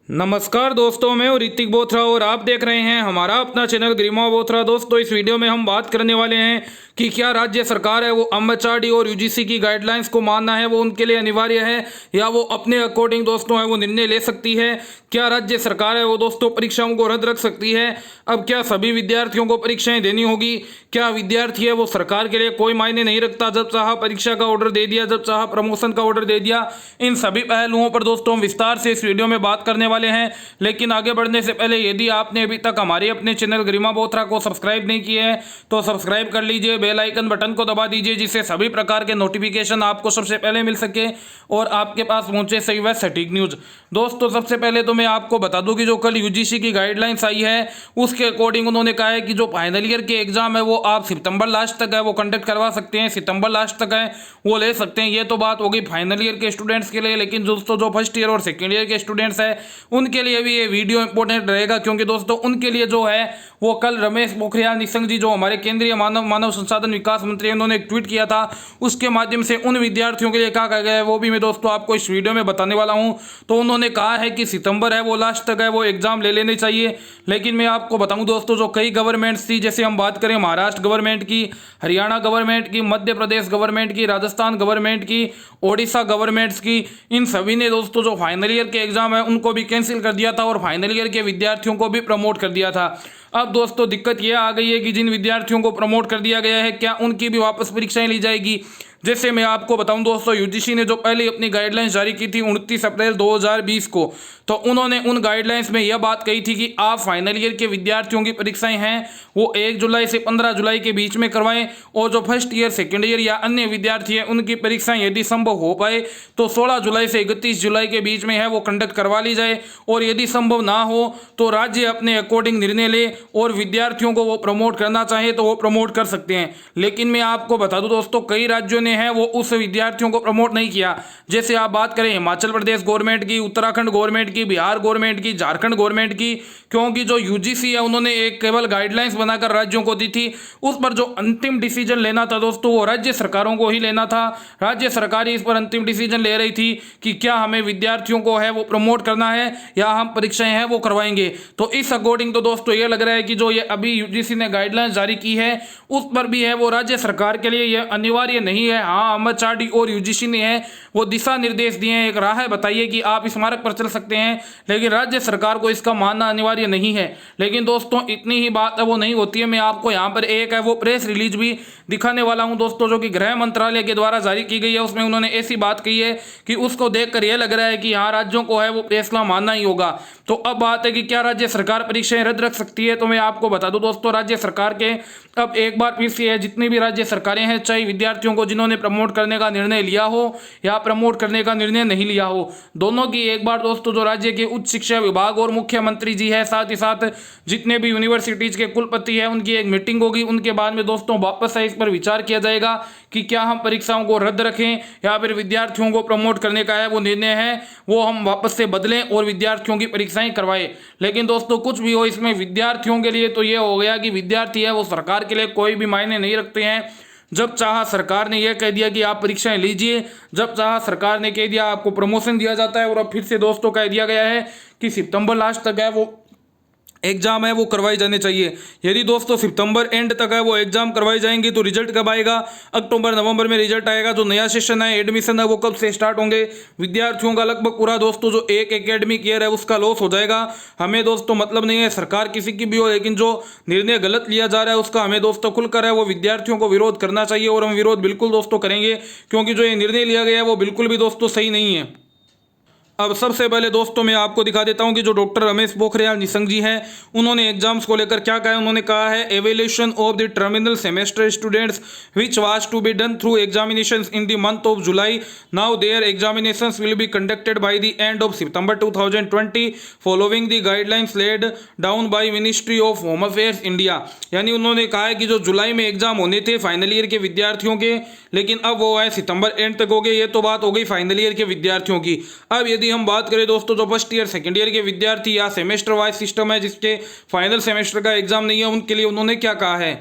नमस्कार दोस्तों, मैं हूं ऋतिक बोथरा और आप देख रहे हैं हमारा अपना चैनल ग्रीमा बोथरा। दोस्तों, इस वीडियो में हम बात करने वाले हैं कि क्या राज्य सरकार है वो एमएचआरडी और यूजीसी की गाइडलाइंस को मानना है वो उनके लिए अनिवार्य है या वो अपने अकॉर्डिंग दोस्तों है वो निर्णय ले सकती है। क्या राज्य सरकार है वो दोस्तों परीक्षाओं को रद्द रख सकती है। अब क्या सभी विद्यार्थियों को परीक्षाएं देनी होगी। क्या विद्यार्थी है वो सरकार के लिए कोई मायने नहीं रखता, जब चाहा परीक्षा का ऑर्डर दे दिया, जब चाहा प्रमोशन का ऑर्डर दे दिया। इन सभी पहलुओं पर दोस्तों हम विस्तार से इस वीडियो में बात करने वाले हैं। लेकिन आगे बढ़ने से पहले यदि आपने अभी तक हमारे अपने चैनल गरिमा बोथरा को सब्सक्राइब नहीं किए हैं तो सब्सक्राइब कर लीजिए, बेल आइकन बटन को दबा दीजिए जिससे सभी प्रकार के नोटिफिकेशन आपको सबसे पहले मिल सके और आपके पास पहुंचे सही व सटीक न्यूज। दोस्तों, सबसे पहले तो मैं आपको बता दूं कि जो कल यूजीसी की गाइडलाइंस आई है उसके अकॉर्डिंग उन्होंने कहा है कि जो फाइनल ईयर के एग्जाम है वो आप सितंबर लास्ट तक है वो कंडक्ट करवा सकते हैं, सितंबर लास्ट तक है वो ले सकते हैं। ये तो बात होगी फाइनल ईयर के स्टूडेंट्स के लिए। लेकिन दोस्तों जो फर्स्ट ईयर और सेकेंड ईयर के स्टूडेंट्स हैं उनके लिए भी ये वीडियो इंपॉर्टेंट रहेगा, क्योंकि दोस्तों उनके लिए जो है वो कल रमेश पोखरियाल निशंक जी जो हमारे केंद्रीय मानव संसाधन विकास मंत्री हैं उन्होंने एक ट्वीट किया था, उसके माध्यम से उन विद्यार्थियों के लिए क्या कहा गया है वो भी मैं दोस्तों आपको इस वीडियो में बताने वाला हूं। तो उन्होंने कहा है कि सितंबर है वो लास्ट तक है वो एग्जाम ले लेने चाहिए। लेकिन मैं आपको बताऊं दोस्तों जो कई गवर्नमेंट्स थी, जैसे हम बात करें महाराष्ट्र गवर्नमेंट की, हरियाणा गवर्नमेंट की, मध्य प्रदेश गवर्नमेंट की, राजस्थान गवर्नमेंट की, ओडिशा गवर्नमेंट्स की, इन सभी ने दोस्तों जो फाइनल ईयर के एग्जाम है उनको भी कैंसिल कर दिया था और फाइनल ईयर के विद्यार्थियों को भी प्रमोट कर दिया था। अब दोस्तों दिक्कत यह आ गई है कि जिन विद्यार्थियों को प्रमोट कर दिया गया है क्या उनकी भी वापस परीक्षाएं ली जाएगी। जैसे मैं आपको बताऊं दोस्तों, यूजीसी ने जो पहले अपनी गाइडलाइंस जारी की थी 29 अप्रैल 2020 को, तो उन्होंने उन गाइडलाइंस में यह बात कही थी कि आप फाइनल ईयर के विद्यार्थियों की परीक्षाएं हैं वो 1 जुलाई से 15 जुलाई के बीच में करवाएं और जो फर्स्ट ईयर सेकेंड ईयर या अन्य विद्यार्थी हैं उनकी परीक्षाएं यदि संभव हो पाए तो 16 जुलाई से 31 जुलाई के बीच में है वो कंडक्ट करवा ली जाए। और यदि संभव ना हो तो राज्य अपने अकॉर्डिंग निर्णय ले और विद्यार्थियों को वो प्रमोट करना चाहे तो वो प्रमोट कर सकते हैं। लेकिन मैं आपको बता दूं दोस्तों, कई राज्यों ने है वो उस विद्यार्थियों को प्रमोट नहीं किया। जैसे आप बात करें हिमाचल प्रदेश गवर्नमेंट की, उत्तराखंड गवर्नमेंट की, बिहार गवर्नमेंट की, झारखंड गवर्नमेंट की, क्योंकि जो यूजीसी है उन्होंने एक केवल गाइडलाइंस बनाकर राज्यों को दी थी, उस पर जो अंतिम डिसीजन लेना था दोस्तों वो राज्य सरकारों को ही लेना था। राज्य सरकार ही इस पर अंतिम डिसीजन ले रही थी कि क्या हमें विद्यार्थियों को है वो प्रमोट करना है या हम परीक्षाएं हैं वो करवाएंगे। तो इस अकॉर्डिंग तो दोस्तों ये लग रहा है कि जो ये अभी यूजीसी ने गाइडलाइंस जारी की है उस पर भी है वो राज्य सरकार के लिए यह अनिवार्य नहीं है। हाँ, एमएचआरडी और यूजीसी ने है वो दिशा निर्देश दिए हैं, एक राह बताइए कि आप इस मार्ग पर चल सकते हैं, लेकिन राज्य सरकार को इसका मानना अनिवार्य नहीं है। लेकिन दोस्तों इतनी ही बात है वो नहीं होती है। मैं आपको यहाँ पर एक है वो प्रेस रिलीज भी दिखाने वाला हूँ दोस्तों, जो कि गृह मंत्रालय के द्वारा जारी की गई है। उसमें उन्होंने ऐसी बात कही है कि उसको देखकर यह लग रहा है कि हाँ राज्यों को है वो फैसला मानना ही होगा। तो अब बात है कि क्या राज्य सरकार परीक्षाएं रद्द रख सकती है। तो मैं आपको बता दूं दोस्तों, राज्य सरकार के अब एक बार फिर से है जितनी भी राज्य सरकारें हैं, चाहे विद्यार्थियों को जिन्होंने प्रमोट करने का निर्णय लिया हो या प्रमोट करने का निर्णय नहीं लिया हो, दोनों की एक बार दोस्तों जो राज्य के उच्च शिक्षा विभाग और मुख्यमंत्री जी है, साथ ही साथ जितने भी यूनिवर्सिटीज के कुलपति हैं उनकी एक मीटिंग होगी। उनके बाद में दोस्तों वापस है इस पर विचार किया जाएगा कि क्या हम परीक्षाओं को रद्द रखें या फिर विद्यार्थियों को प्रमोट करने का है वो निर्णय है वो हम वापस से बदलें और विद्यार्थियों की परीक्षाएं करवाएं। लेकिन दोस्तों कुछ भी हो, इसमें विद्यार्थियों के लिए तो ये हो गया कि विद्यार्थी है वो सरकार के लिए कोई भी मायने नहीं रखते हैं। जब चाहा सरकार ने यह कह दिया कि आप परीक्षाएं लीजिए, जब चाहा सरकार ने कह दिया आपको प्रमोशन दिया जाता है, और अब फिर से दोस्तों कह दिया गया है कि सितंबर लास्ट तक है वो एग्जाम है वो करवाई जाने चाहिए। यदि दोस्तों सितंबर एंड तक है वो एग्जाम करवाई जाएंगी तो रिजल्ट कब आएगा? अक्टूबर नवंबर में रिजल्ट आएगा। जो नया सेशन है एडमिशन है वो कब से स्टार्ट होंगे? विद्यार्थियों का लगभग पूरा दोस्तों जो एक एकेडमिक ईयर है उसका लॉस हो जाएगा। हमें दोस्तों मतलब नहीं है सरकार किसी की भी हो, लेकिन जो निर्णय गलत लिया जा रहा है उसका हमें दोस्तों खुलकर है वो विद्यार्थियों को विरोध करना चाहिए और हम विरोध बिल्कुल दोस्तों करेंगे, क्योंकि जो ये निर्णय लिया गया है वो बिल्कुल भी दोस्तों सही नहीं है। अब सबसे पहले दोस्तों मैं आपको दिखा देता हूं कि जो डॉक्टर रमेश पोखरियाल निशंक जी हैं उन्होंने एग्जाम्स को लेकर क्या कहा है। उन्होंने कहा है evaluation of the terminal semester students which was to be done through examinations in the month of July, now their examinations will be conducted by the end of September 2020 following the guidelines laid down by ministry of home affairs India. यानी उन्होंने कहा है कि जो जुलाई में exam होने थे final year के विद्यार्थियों के, लेकिन अब वो है सितंबर एंड तक हो गए। ये तो बात हो गई फाइनल ईयर के विद्यार्थियों की। अब यदि हम बात करें दोस्तों जो फर्स्ट ईयर सेकंड ईयर के विद्यार्थी या सेमेस्टर वाइज सिस्टम है जिसके फाइनल सेमेस्टर का एग्जाम नहीं है, उनके लिए उन्होंने क्या कहा है।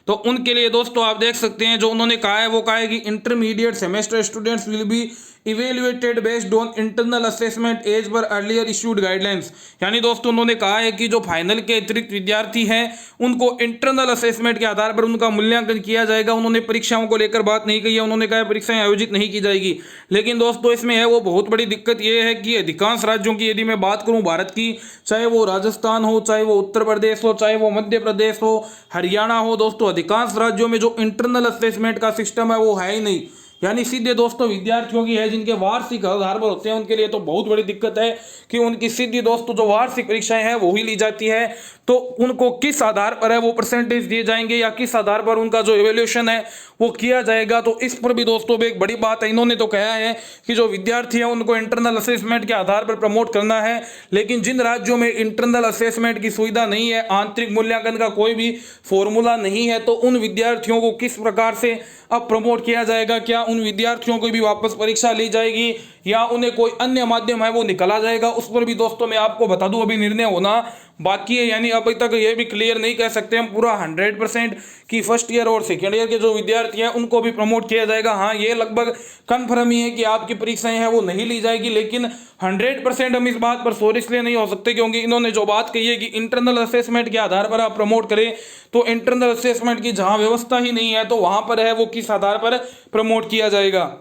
तो उनके लिए दोस्तों आप देख सकते हैं जो उन्होंने कहा है वो कहा है कि intermediate semester students will be evaluated based on internal assessment as per earlier issued guidelines. यानी दोस्तों उन्होंने कहा है कि जो फाइनल के अतिरिक्त विद्यार्थी हैं उनको इंटरनल असेसमेंट के आधार पर उनका मूल्यांकन किया जाएगा। उन्होंने परीक्षाओं को लेकर बात नहीं कही है, उन्होंने कहा परीक्षाएं आयोजित नहीं की जाएगी। लेकिन दोस्तों इसमें है वो बहुत बड़ी दिक्कत ये है कि अधिकांश राज्यों की यदि मैं बात करूं भारत की, चाहे वो राजस्थान हो, चाहे वो उत्तर प्रदेश हो, चाहे वो मध्य प्रदेश हो, हरियाणा हो, दोस्तों अधिकांश राज्यों में जो इंटरनल असेसमेंट का सिस्टम है वो है ही नहीं। यानी सीधे दोस्तों विद्यार्थियों की है जिनके वार्षिक आधार पर होते हैं उनके लिए तो बहुत बड़ी दिक्कत है कि उनकी सीधी दोस्तों जो वार्षिक परीक्षाएं हैं वो ही ली जाती है। तो उनको किस आधार पर है वो परसेंटेज दिए जाएंगे या किस आधार पर उनका जो एवेल्यूशन है वो किया जाएगा, तो इस पर भी दोस्तों एक बड़ी बात है। इन्होंने तो कहा है कि जो विद्यार्थी हैं उनको इंटरनल असेसमेंट के आधार पर प्रमोट करना है, लेकिन जिन राज्यों में इंटरनल असेसमेंट की सुविधा नहीं है, आंतरिक मूल्यांकन का कोई भी फॉर्मूला नहीं है, तो उन विद्यार्थियों को किस प्रकार से अब प्रमोट किया जाएगा? क्या उन विद्यार्थियों को भी वापस परीक्षा ली जाएगी या उन्हें कोई अन्य माध्यम है वो निकाला जाएगा? उस पर भी दोस्तों मैं आपको बता दूं अभी निर्णय होना बाकी है। यानी अभी तक ये भी क्लियर नहीं कह सकते हम पूरा 100% कि फर्स्ट ईयर और सेकेंड ईयर के जो विद्यार्थी हैं उनको भी प्रमोट किया जाएगा। हाँ, ये लगभग कन्फर्म ही है कि आपकी परीक्षाएं हैं वो नहीं ली जाएगी, लेकिन 100% हम इस बात पर श्योर इसलिए नहीं हो सकते क्योंकि इन्होंने जो बात कही है कि इंटरनल असेसमेंट के आधार पर आप प्रमोट करें, तो इंटरनल असेसमेंट की जहां व्यवस्था ही नहीं है तो वहां पर है वो किस आधार पर प्रमोट किया जाएगा।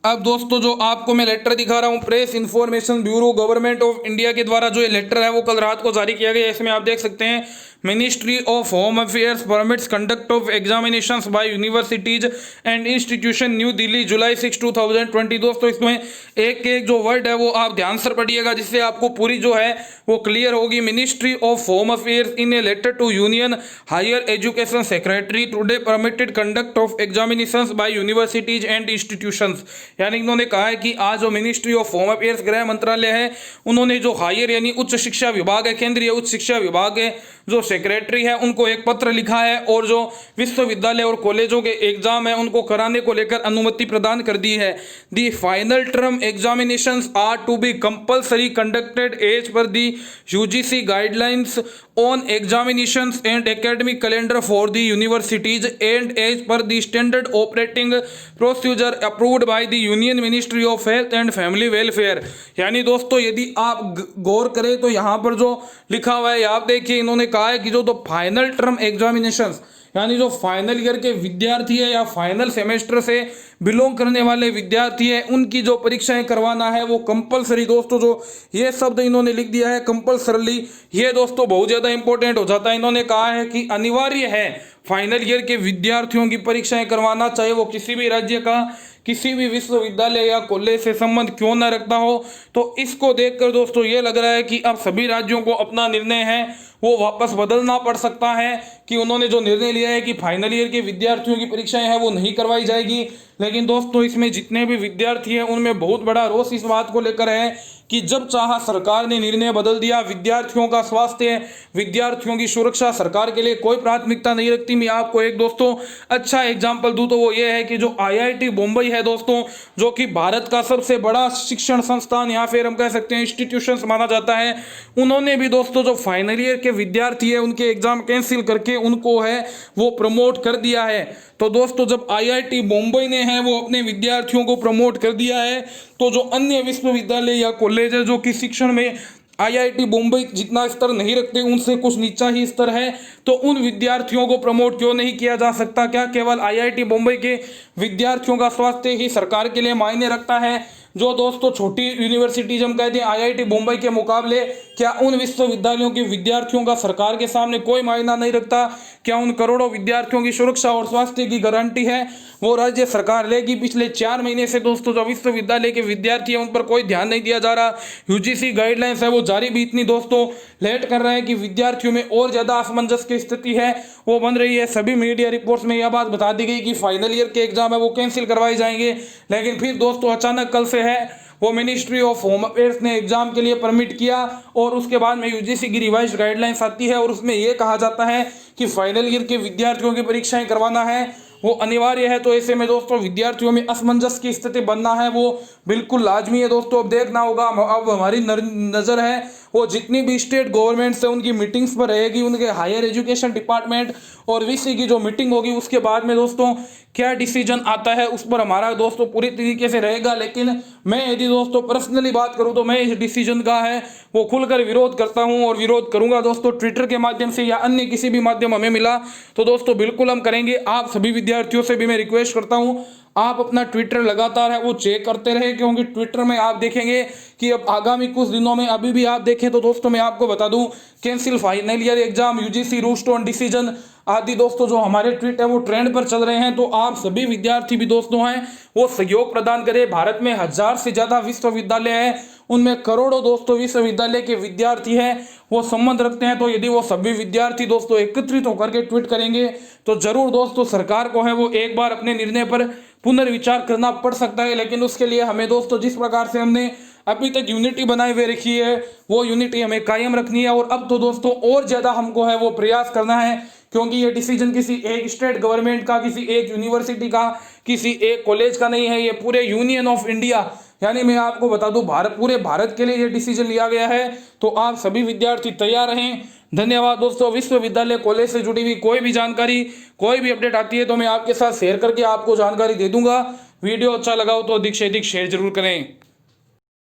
अब दोस्तों जो आपको मैं लेटर दिखा रहा हूँ press information bureau government of India के द्वारा जो ये लेटर है वो कल रात को जारी किया गया। इसमें आप देख सकते हैं ministry of home affairs permits conduct of examinations by universities and institution new Delhi July 6, 2020। दोस्तों इसमें एक एक जो वर्ड है वो आप ध्यान से पढ़िएगा जिससे आपको पूरी जो है वो क्लियर होगी। Ministry of home affairs in a letter to union higher education secretary today permitted conduct of examinations by universities and institutions. यानी इन्होंने कहा है कि आज जो मिनिस्ट्री ऑफ होम अफेयर्स गृह मंत्रालय है उन्होंने जो हायर यानी उच्च शिक्षा विभाग है, केंद्रीय उच्च शिक्षा विभाग है जो सेक्रेटरी है उनको एक पत्र लिखा है और जो विश्वविद्यालय और कॉलेजों के एग्जाम है उनको कराने को लेकर अनुमति प्रदान कर दी है। The final term examinations are to be compulsory conducted as per the UGC guidelines on examinations and academic calendar for the universities and as per the standard operating procedure approved by the union ministry of health and family welfare. यानी दोस्तों यदि आप गौर करें तो यहाँ पर जो लिखा हुआ है आप देखिए, इन्होंने कहा है कि जो तो फाइनल टर्म एग्जामिनेशंस यानी जो फाइनल ईयर के विद्यार्थी है या फाइनल सेमेस्टर से बिलोंग करने वाले विद्यार्थी है उनकी जो परीक्षाएं करवाना है वो कंपलसरी। दोस्तों जो ये शब्द इन्होंने लिख दिया है कंपलसरली, ये दोस्तों बहुत ज़्यादा इंपॉर्टेंट हो जाता है। इन्होंने कहा है कि अनिवार्य है फाइनल ईयर के विद्यार्थियों की परीक्षाएं करवाना, चाहे वो किसी भी राज्य का किसी भी विश्वविद्यालय या कॉलेज से संबंध क्यों न रखता हो। तो इसको देखकर दोस्तों ये लग रहा है कि अब सभी राज्यों को अपना निर्णय है वो वापस बदलना पड़ सकता है कि उन्होंने जो निर्णय लिया है कि फाइनल ईयर के विद्यार्थियों की परीक्षाएं हैं वो नहीं करवाई जाएगी। लेकिन दोस्तों इसमें जितने भी विद्यार्थी हैं उनमें बहुत बड़ा रोष इस बात को लेकर है कि जब चाहा सरकार ने निर्णय बदल दिया। विद्यार्थियों का स्वास्थ्य, विद्यार्थियों की सुरक्षा सरकार के लिए कोई प्राथमिकता नहीं रखती। मैं आपको एक दोस्तों अच्छा एग्जाम्पल दूं तो वो ये है कि जो IIT बम्बई है दोस्तों, जो कि भारत का सबसे बड़ा शिक्षण संस्थान या फिर हम कह सकते हैं इंस्टीट्यूशन माना जाता है, उन्होंने भी दोस्तों जो फाइनल ईयर के विद्यार्थी है उनके एग्जाम कैंसिल करके उनको है वो प्रमोट कर दिया है। तो दोस्तों जब IIT बम्बई ने है वो अपने विद्यार्थियों को प्रमोट कर दिया है तो जो अन्य विश्वविद्यालय या कॉलेज है जो कि शिक्षण में IIT बम्बई जितना स्तर नहीं रखते, उनसे कुछ नीचा ही स्तर है, तो उन विद्यार्थियों को प्रमोट क्यों नहीं किया जा सकता? क्या केवल IIT बम्बई के विद्यार्थियों का स्वास्थ्य ही सरकार के लिए मायने रखता है? जो दोस्तों छोटी यूनिवर्सिटीज हम कहते हैं IIT बम्बई के मुकाबले क्या उन विश्वविद्यालयों के विद्यार्थियों का सरकार के सामने कोई मायना नहीं रखता? क्या उन करोड़ों विद्यार्थियों की सुरक्षा और स्वास्थ्य की गारंटी है वो राज्य सरकार लेगी? पिछले 4 महीने से दोस्तों जो विश्वविद्यालय के विद्यार्थी हैं उन पर कोई ध्यान नहीं दिया जा रहा। UGC गाइडलाइंस है वो जारी भी इतनी दोस्तों लेट कर रहा है कि विद्यार्थियों में और ज़्यादा असमंजस की स्थिति है वो बन रही है। सभी मीडिया रिपोर्ट्स में यह बात बता दी गई कि फाइनल ईयर के एग्जाम है वो कैंसिल करवाए जाएंगे, लेकिन फिर दोस्तों अचानक कल से है वो मिनिस्ट्री ऑफ होम अफेयर्स ने एग्जाम के लिए परमिट किया और उसके बाद में UGC की रिवाइज्ड गाइडलाइंस आती है और उसमें यह कहा जाता है कि फाइनल ईयर के विद्यार्थियों की परीक्षाएं करवाना है वो अनिवार्य है। तो ऐसे में दोस्तों विद्यार्थियों में असमंजस की स्थिति बनना है वो बिल्कुल लाजमी है। दोस्तों अब देखना होगा, अब हमारी नज़र है वो जितनी भी स्टेट गवर्नमेंट्स है उनकी मीटिंग्स पर रहेगी, उनके हायर एजुकेशन डिपार्टमेंट और वीसी की जो मीटिंग होगी उसके बाद में दोस्तों क्या डिसीजन आता है उस पर हमारा दोस्तों पूरी तरीके से रहेगा। लेकिन मैं यदि दोस्तों पर्सनली बात करूं तो मैं इस डिसीजन का है वो खुलकर विरोध करता हूं और विरोध करूंगा दोस्तों। ट्विटर के माध्यम से या अन्य किसी भी माध्यम हमें मिला तो दोस्तों बिल्कुल हम करेंगे। आप सभी विद्यार्थियों से भी मैं रिक्वेस्ट करता हूं आप अपना ट्विटर लगातार है वो चेक करते रहे, क्योंकि ट्विटर में आप देखेंगे कि अब आगामी कुछ दिनों में अभी भी आप देखें तो दोस्तों मैं आपको बता दूं cancel final year exam, UGC rules on decision आदि दोस्तों जो हमारे ट्वीट है वो ट्रेंड पर चल रहे हैं। तो आप सभी विद्यार्थी भी दोस्तों हैं वो सहयोग प्रदान करें। भारत में 1000 से ज्यादा विश्वविद्यालय है, उनमें करोड़ों दोस्तों विश्वविद्यालय के विद्यार्थी हैं वो संबंध रखते हैं। तो यदि वो सभी विद्यार्थी दोस्तों एकत्रित होकर के ट्वीट करेंगे तो जरूर दोस्तों सरकार को है वो एक बार अपने निर्णय पर पुनर्विचार करना पड़ सकता है। लेकिन उसके लिए हमें दोस्तों जिस प्रकार से हमने अभी तक यूनिटी बनाए हुए रखी है वो यूनिटी हमें कायम रखनी है। और अब तो दोस्तों और ज्यादा हमको है वो प्रयास करना है, क्योंकि ये डिसीजन किसी एक स्टेट गवर्नमेंट का, किसी एक यूनिवर्सिटी का, किसी एक कॉलेज का नहीं है, ये पूरे यूनियन ऑफ इंडिया यानी मैं आपको बता दूं पूरे भारत के लिए ये डिसीजन लिया गया है। तो आप सभी विद्यार्थी तैयार रहें। धन्यवाद दोस्तों। विश्वविद्यालय कॉलेज से जुड़ी हुई कोई भी जानकारी, कोई भी अपडेट आती है तो मैं आपके साथ शेयर करके आपको जानकारी दे दूंगा। वीडियो अच्छा लगा हो तो अधिक से अधिक शेयर जरूर करें।